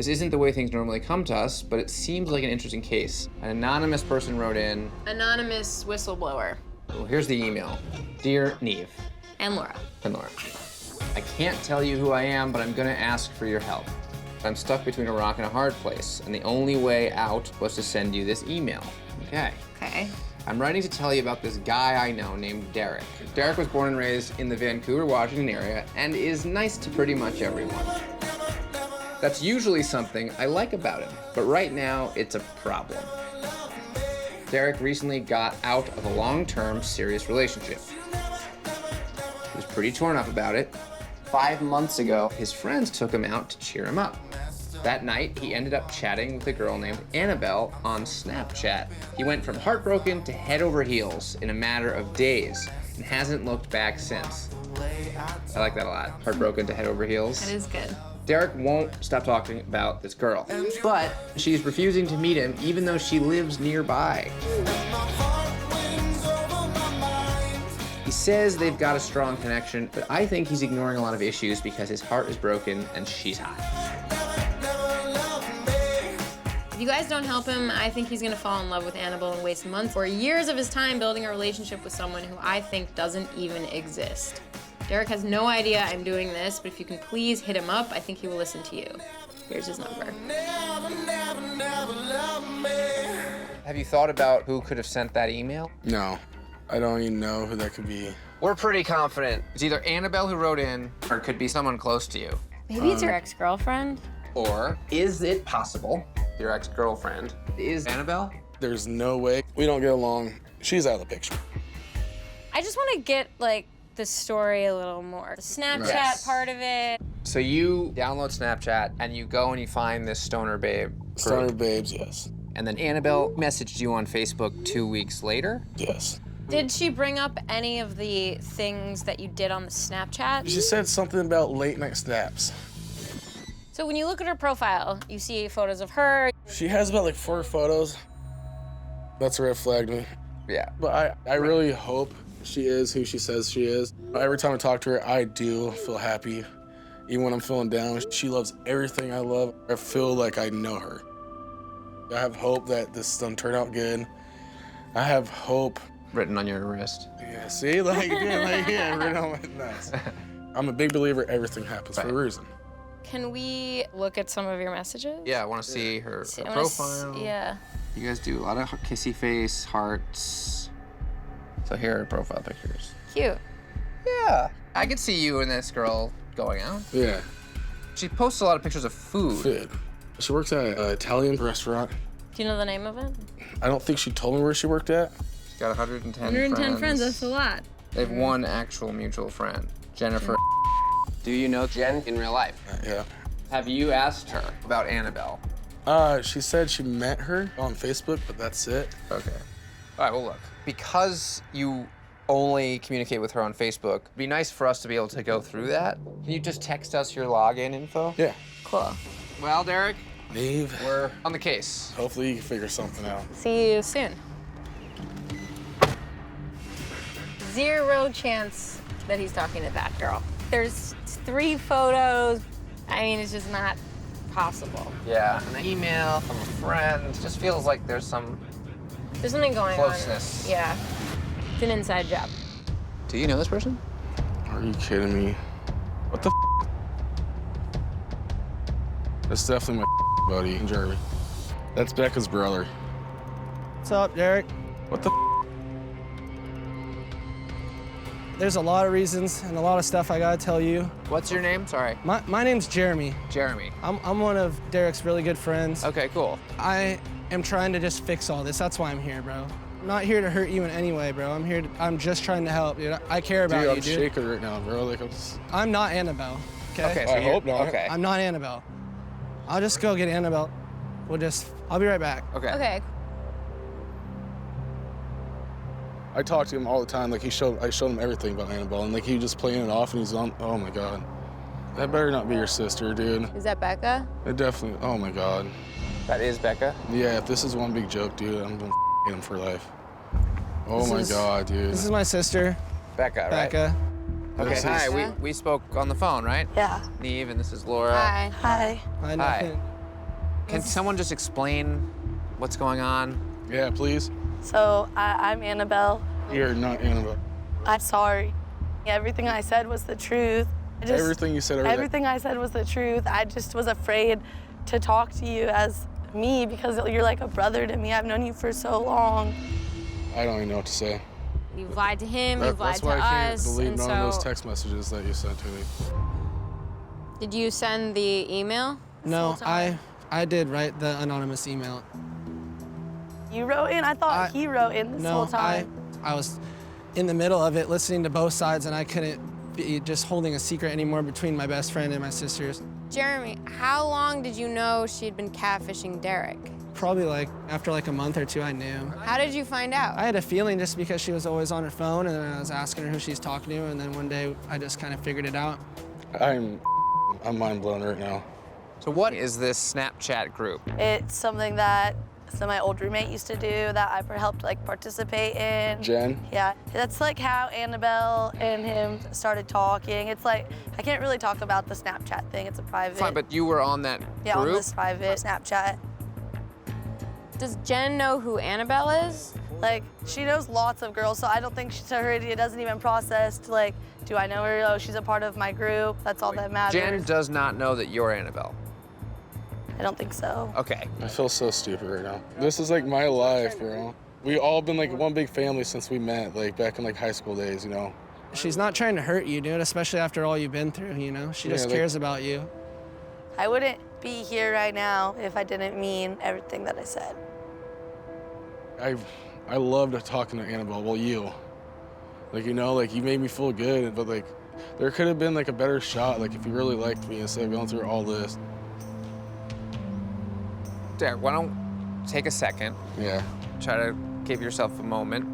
Speaker 3: This isn't the way things normally come to us, but it seems like an interesting case. An anonymous person wrote in.
Speaker 18: Anonymous whistleblower.
Speaker 3: Well, here's the email. Dear Neve.
Speaker 18: And Laura.
Speaker 3: And Laura. I can't tell you who I am, but I'm gonna ask for your help. I'm stuck between a rock and a hard place, and the only way out was to send you this email. Okay.
Speaker 18: Okay.
Speaker 3: I'm writing to tell you about this guy I know named Derek. Derek was born and raised in the Vancouver, Washington area and is nice to pretty much everyone. That's usually something I like about him, but right now it's a problem. Derek recently got out of a long-term serious relationship. He was pretty torn up about it. 5 months ago, his friends took him out to cheer him up. That night, he ended up chatting with a girl named Annabelle on Snapchat. He went from heartbroken to head over heels in a matter of days and hasn't looked back since. I like that a lot. Heartbroken to head over heels.
Speaker 18: That is good.
Speaker 3: Derek won't stop talking about this girl, but she's refusing to meet him even though she lives nearby. He says they've got a strong connection, but I think he's ignoring a lot of issues because his heart is broken and she's hot.
Speaker 18: If you guys don't help him, I think he's gonna fall in love with Annabelle and waste months or years of his time building a relationship with someone who I think doesn't even exist. Derek has no idea I'm doing this, but if you can please hit him up, I think he will listen to you. Here's his number.
Speaker 3: Have you thought about who could have sent that email?
Speaker 12: No, I don't even know who that could be.
Speaker 3: We're pretty confident. It's either Annabelle who wrote in, or it could be someone close to you.
Speaker 18: Maybe it's your ex-girlfriend?
Speaker 3: Or is it possible your ex-girlfriend is Annabelle?
Speaker 12: There's no way. We don't get along. She's out of the picture.
Speaker 18: I just want to get, like, the story a little more. The Snapchat
Speaker 3: Yes.
Speaker 18: part of it.
Speaker 3: So you download Snapchat and you go and you find this stoner babe group.
Speaker 12: Stoner babes, yes.
Speaker 3: And then Annabelle messaged you on Facebook 2 weeks later?
Speaker 12: Yes.
Speaker 18: Did she bring up any of the things that you did on the Snapchat?
Speaker 12: She said something about late night snaps.
Speaker 18: So when you look at her profile, you see photos of her.
Speaker 12: She has about like 4 photos. That's a red flag to me.
Speaker 3: Yeah.
Speaker 12: But I really hope she is who she says she is. Every time I talk to her, I do feel happy. Even when I'm feeling down, she loves everything I love. I feel like I know her. I have hope that this is gonna turn out good. I have hope.
Speaker 3: Written on your wrist.
Speaker 12: Yeah, see? Like, yeah, written on my nuts. I'm a big believer everything happens for a reason.
Speaker 18: Can we look at some of your messages?
Speaker 3: Yeah, I want to see her
Speaker 18: I wanna
Speaker 3: profile.
Speaker 18: yeah.
Speaker 3: You guys do a lot of kissy face, hearts. So here are her profile pictures.
Speaker 18: Cute.
Speaker 3: Yeah. I could see you and this girl going out.
Speaker 12: Yeah.
Speaker 3: She posts a lot of pictures of food.
Speaker 12: She works at an Italian restaurant.
Speaker 18: Do you know the name of it?
Speaker 12: I don't think she told me where she worked at.
Speaker 3: She's got 110
Speaker 18: 110 friends, that's a lot.
Speaker 3: They have one actual mutual friend, Jennifer. Do you know Jen in real life?
Speaker 12: Yeah.
Speaker 3: Have you asked her about Annabelle?
Speaker 12: She said she met her on Facebook, but that's it.
Speaker 3: Okay. All right, well, look. Because you only communicate with her on Facebook, it'd be nice for us to be able to go through that. Can you just text us your login info?
Speaker 12: Yeah.
Speaker 18: Cool.
Speaker 3: Well, Derek,
Speaker 12: Neve,
Speaker 3: we're on the case.
Speaker 12: Hopefully you can figure something out.
Speaker 18: See you soon. 0 chance that he's talking to that girl. There's 3 photos. I mean, it's just not possible.
Speaker 3: Yeah, an email from a friend. It just feels like there's some
Speaker 18: There's something going
Speaker 3: closeness.
Speaker 18: on. Yeah. It's an inside job.
Speaker 3: Do you know this person?
Speaker 12: Are you kidding me? What the f? That's definitely my buddy, Jeremy. That's Becca's brother.
Speaker 2: What's up, Derek?
Speaker 12: What the f?
Speaker 2: There's a lot of reasons and a lot of stuff I gotta tell you.
Speaker 3: What's your name? Sorry.
Speaker 2: My name's Jeremy.
Speaker 3: Jeremy.
Speaker 2: I'm one of Derek's really good friends.
Speaker 3: Okay, cool.
Speaker 2: I am trying to just fix all this. That's why I'm here, bro. I'm not here to hurt you in any way, bro. I'm just trying to help, dude. I care about
Speaker 12: Dude,
Speaker 2: you,
Speaker 12: I'm
Speaker 2: dude.
Speaker 12: shaking right now, bro. Like
Speaker 2: I'm not Annabelle, okay?
Speaker 3: Okay, so
Speaker 12: I hope not.
Speaker 3: Okay.
Speaker 2: I'm not Annabelle. I'll just go get Annabelle. I'll be right back.
Speaker 3: Okay.
Speaker 18: Okay.
Speaker 12: I talk to him all the time. Like I showed him everything about Annabelle, and like he was just playing it off, and he's on. Oh my God, that better not be your sister, dude.
Speaker 18: Is that Becca?
Speaker 12: It definitely. Oh my God.
Speaker 3: That is Becca?
Speaker 12: Yeah, if this is one big joke, dude, I'm gonna him for life. Oh my God, dude.
Speaker 2: This is my sister.
Speaker 3: Becca, right?
Speaker 2: Becca.
Speaker 3: Okay, hi. We spoke on the phone, right?
Speaker 7: Yeah.
Speaker 3: Neve, and this is Laura.
Speaker 18: Hi.
Speaker 7: Hi.
Speaker 2: I
Speaker 3: Hi. Can someone just explain what's going on?
Speaker 12: Yeah, please.
Speaker 19: So I'm Annabelle.
Speaker 12: You're not Annabelle.
Speaker 19: I'm sorry. Everything I said was the truth.
Speaker 12: Everything you said earlier.
Speaker 19: Everything I said was the truth. I just was afraid to talk to you as me because you're like a brother to me. I've known you for so long.
Speaker 12: I don't even know what to say.
Speaker 18: You've lied to him, you've lied
Speaker 12: That's
Speaker 18: to
Speaker 12: why I can't
Speaker 18: us,
Speaker 12: believe
Speaker 18: and
Speaker 12: none of those
Speaker 18: so
Speaker 12: text messages that you sent to me.
Speaker 18: did you send the email?
Speaker 2: No, I did write the anonymous email.
Speaker 19: You wrote in? I thought he wrote in this whole time.
Speaker 2: I was in the middle of it, listening to both sides, and I couldn't be just holding a secret anymore between my best friend and my sisters.
Speaker 18: Jeremy, how long did you know she'd been catfishing Derek?
Speaker 2: Probably after a month or two, I knew.
Speaker 18: How did you find out?
Speaker 2: I had a feeling just because she was always on her phone, and then I was asking her who she's talking to, and then one day I just kind of figured it out.
Speaker 12: I'm mind blown right now.
Speaker 3: So what is this Snapchat group?
Speaker 19: It's something that my old roommate used to do that I helped participate in.
Speaker 12: Jen?
Speaker 19: Yeah, that's how Annabelle and him started talking. It's I can't really talk about the Snapchat thing. It's a private.
Speaker 3: Fine, but you were on that
Speaker 19: yeah,
Speaker 3: group?
Speaker 19: on this private Snapchat.
Speaker 18: Does Jen know who Annabelle is?
Speaker 19: She knows lots of girls, so I don't think to her it doesn't even process to do I know her? Oh, she's a part of my group. That's all that matters.
Speaker 3: Jen does not know that you're Annabelle.
Speaker 19: I don't think so.
Speaker 3: Okay.
Speaker 12: I feel so stupid right now. This is my life, bro. We all been one big family since we met, back in high school days, you know.
Speaker 2: She's not trying to hurt you, dude, especially after all you've been through, you know? She just cares about you.
Speaker 19: I wouldn't be here right now if I didn't mean everything that I said.
Speaker 12: I loved talking to Annabelle, well, you. You made me feel good, but there could have been a better shot, if you really liked me instead of going through all this.
Speaker 3: Derek, why don't take a second?
Speaker 12: Yeah.
Speaker 3: Try to give yourself a moment.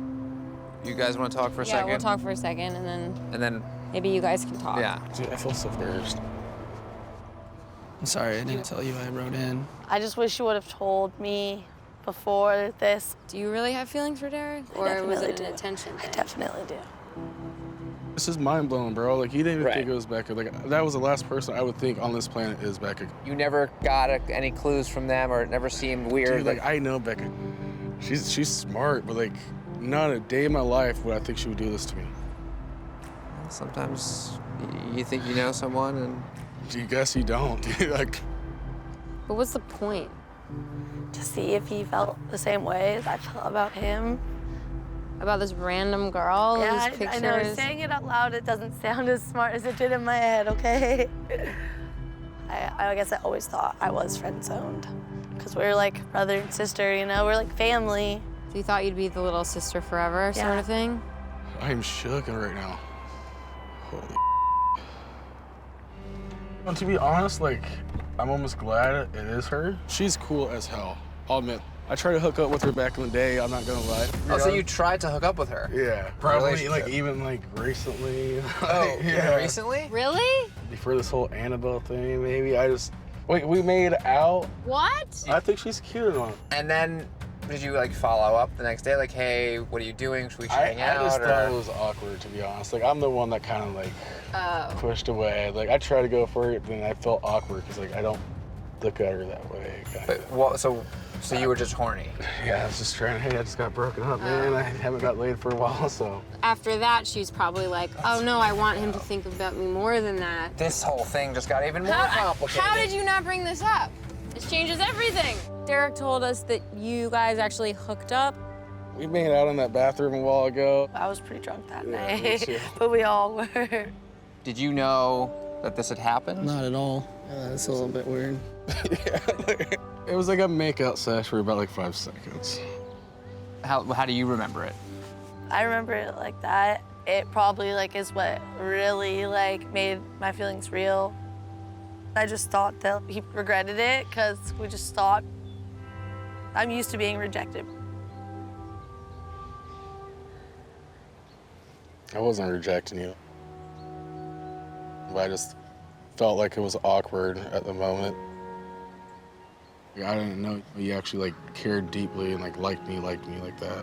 Speaker 3: You guys want to talk for a second?
Speaker 18: Yeah, we'll talk for a second, and then maybe you guys can talk.
Speaker 3: Yeah.
Speaker 12: Dude, I feel so embarrassed.
Speaker 2: I'm sorry I didn't tell you I wrote in.
Speaker 19: I just wish you would have told me before this.
Speaker 18: Do you really have feelings for Derek? Or was it an attention thing?
Speaker 19: I definitely do.
Speaker 12: This is mind blowing, bro. You didn't even think it was Becca. That was the last person I would think on this planet is Becca.
Speaker 3: You never got any clues from them, or it never seemed weird?
Speaker 12: Dude, I know Becca. She's smart, but not a day in my life would I think she would do this to me.
Speaker 3: Sometimes you think you know someone, and
Speaker 12: you guess you don't.
Speaker 18: But what's the point?
Speaker 19: To see if he felt the same way as I felt about him.
Speaker 18: About this random girl?
Speaker 19: Yeah,
Speaker 18: these pictures?
Speaker 19: I know. Saying it out loud, it doesn't sound as smart as it did in my head, okay? I guess I always thought I was friend-zoned. Because we're brother and sister, you know? We're family.
Speaker 18: So you thought you'd be the little sister forever sort of thing?
Speaker 12: I'm shook right now. Holy. And to be honest, I'm almost glad it is her. She's cool as hell, I'll admit. I tried to hook up with her back in the day, I'm not gonna lie.
Speaker 3: Oh, so you tried to hook up with her?
Speaker 12: Yeah, probably even recently.
Speaker 3: Oh, yeah. Recently?
Speaker 18: Really?
Speaker 12: Before this whole Annabelle thing, maybe. We made out.
Speaker 18: What?
Speaker 12: I think she's cute enough.
Speaker 3: And then, did you follow up the next day? Hey, what are you doing? Should we hang out?
Speaker 12: I just thought it was awkward, to be honest. I'm the one that kind of pushed away. I tried to go for it, but then I felt awkward because I don't look at her that way.
Speaker 3: So you were just horny?
Speaker 12: Yeah, I was just trying. Hey, I just got broken up, man. I haven't got laid for a while, so.
Speaker 18: After that, she's probably oh no, I want him to think about me more than that.
Speaker 3: This whole thing just got even more complicated.
Speaker 18: How did you not bring this up? This changes everything. Derek told us that you guys actually hooked up.
Speaker 12: We made out in that bathroom a while ago.
Speaker 19: I was pretty drunk that night, but we all were.
Speaker 3: Did you know that this had happened?
Speaker 2: Not at all. It's a little bit weird.
Speaker 12: It was a make-out sesh for about 5 seconds.
Speaker 3: How do you remember it?
Speaker 19: I remember it like that. It probably is what really made my feelings real. I just thought that he regretted it because we just thought I'm used to being rejected.
Speaker 12: I wasn't rejecting you. I just felt like it was awkward at the moment. I didn't know you actually cared deeply and liked me like that.